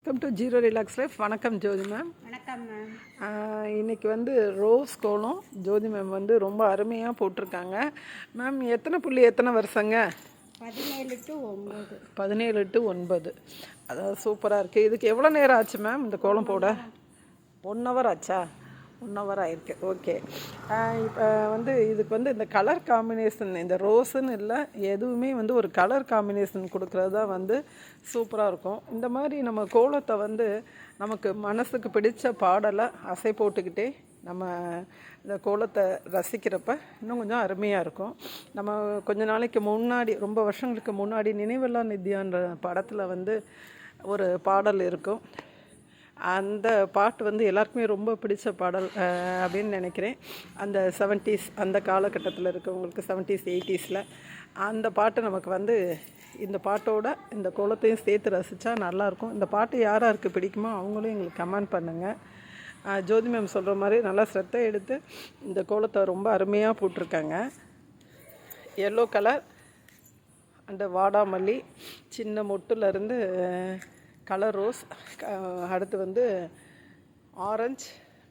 Welcome to zero relax life. வணக்கம் ஜோதி ma'am. வணக்கம் ma'am. இன்றைக்கி வந்து ரோஸ் கோலம் ஜோதி மேம் வந்து ரொம்ப அருமையாக போட்டிருக்காங்க. மேம் எத்தனை புள்ளி எத்தனை வருஷங்க? 17 to 9. 17 to 9. அதாவது சூப்பராக இருக்குது. இதுக்கு எவ்வளோ நேரம் ஆச்சு மேம் இந்த கோலம் போட? 1 hour ஆச்சா? 1 hour ஆயிருக்கு. ஓகே. இப்போ வந்து இதுக்கு வந்து இந்த கலர் காம்பினேஷன், இந்த ரோஸுன்னு இல்லை, எதுவுமே வந்து ஒரு கலர் காம்பினேஷன் கொடுக்குறது தான் வந்து சூப்பராக இருக்கும். இந்த மாதிரி நம்ம கோலத்தை வந்து நமக்கு மனசுக்கு பிடித்த பாடலை அசை போட்டுக்கிட்டே நம்ம இந்த கோலத்தை ரசிக்கிறப்ப இன்னும் கொஞ்சம் அருமையாக இருக்கும். நம்ம கொஞ்ச நாளைக்கு முன்னாடி, ரொம்ப வருஷங்களுக்கு முன்னாடி நினைவெல்லாம் நித்யான்ற படத்தில் வந்து ஒரு பாடல் இருக்கும். அந்த பாட்டு வந்து எல்லாருக்குமே ரொம்ப பிடிச்ச பாடல் அப்படின்னு நினைக்கிறேன். அந்த 70s அந்த காலகட்டத்தில் இருக்கவங்களுக்கு 70s 80s அந்த பாட்டு நமக்கு வந்து இந்த பாட்டோட இந்த கோலத்தையும் சேர்த்து ரசித்தா நல்லாயிருக்கும். இந்த பாட்டு யார் யாருக்கு பிடிக்குமோ அவங்களும் எங்களுக்கு கமெண்ட் பண்ணுங்கள். ஜோதி மேம் சொல்கிற மாதிரி நல்லா ஸ்ரத்தை எடுத்து இந்த கோலத்தை ரொம்ப அருமையாக போட்டிருக்காங்க. எல்லோ கலர் அந்த வாடாமல்லி, சின்ன மொட்டுலேருந்து கலர் ரோஸ், அடுத்து வந்து ஆரஞ்சு,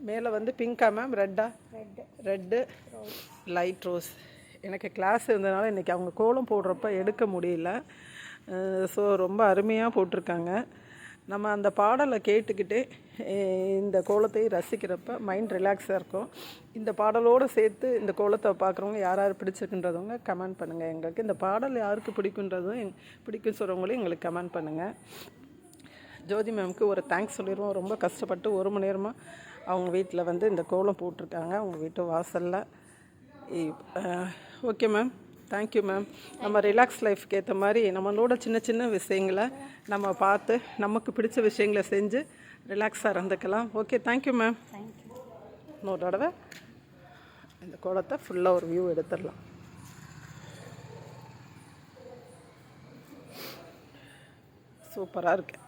மேலே வந்து பிங்கா மேம், ரெட்டு, லைட் ரோஸ். எனக்கு கிளாஸ் இருந்ததுனால இன்றைக்கி அவங்க கோலம் போடுறப்ப எடுக்க முடியல. ஸோ ரொம்ப அருமையாக போட்டிருக்காங்க. நம்ம அந்த பாடலை கேட்டுக்கிட்டே இந்த கோலத்தை ரசிக்கிறப்ப மைண்ட் ரிலாக்ஸாக இருக்கும். இந்த பாடலோடு சேர்த்து இந்த கோலத்தை பார்க்குறவங்க யார் யார் பிடிச்சிருக்குன்றவங்க கமெண்ட் பண்ணுங்கள். எங்களுக்கு இந்த பாடல் யாருக்கு பிடிக்குன்றதும் பிடிக்கும் சொல்கிறவங்களும் எங்களுக்கு கமெண்ட் பண்ணுங்கள். ஜோதி மேம்க்கு ஒரு தேங்க்ஸ் சொல்லிடுவோம். ரொம்ப கஷ்டப்பட்டு 1 மணி நேரமாக அவங்க வீட்டில் வந்து இந்த கோலம் போட்டிருக்காங்க, அவங்க வீட்டு வாசலில். Okay ma'am, thank you ma'am. நம்ம ரிலாக்ஸ் லைஃப்க்கு ஏற்ற மாதிரி நம்மளோட சின்ன சின்ன விஷயங்களை நம்ம பார்த்து நமக்கு பிடிச்ச விஷயங்களை செஞ்சு ரிலாக்ஸாக இருந்துக்கலாம். Okay, thank you ma'am. இன்னொரு தடவை இந்த கோலத்தை ஃபுல்லாக ஒரு வியூ எடுத்துடலாம். சூப்பராக இருக்குது.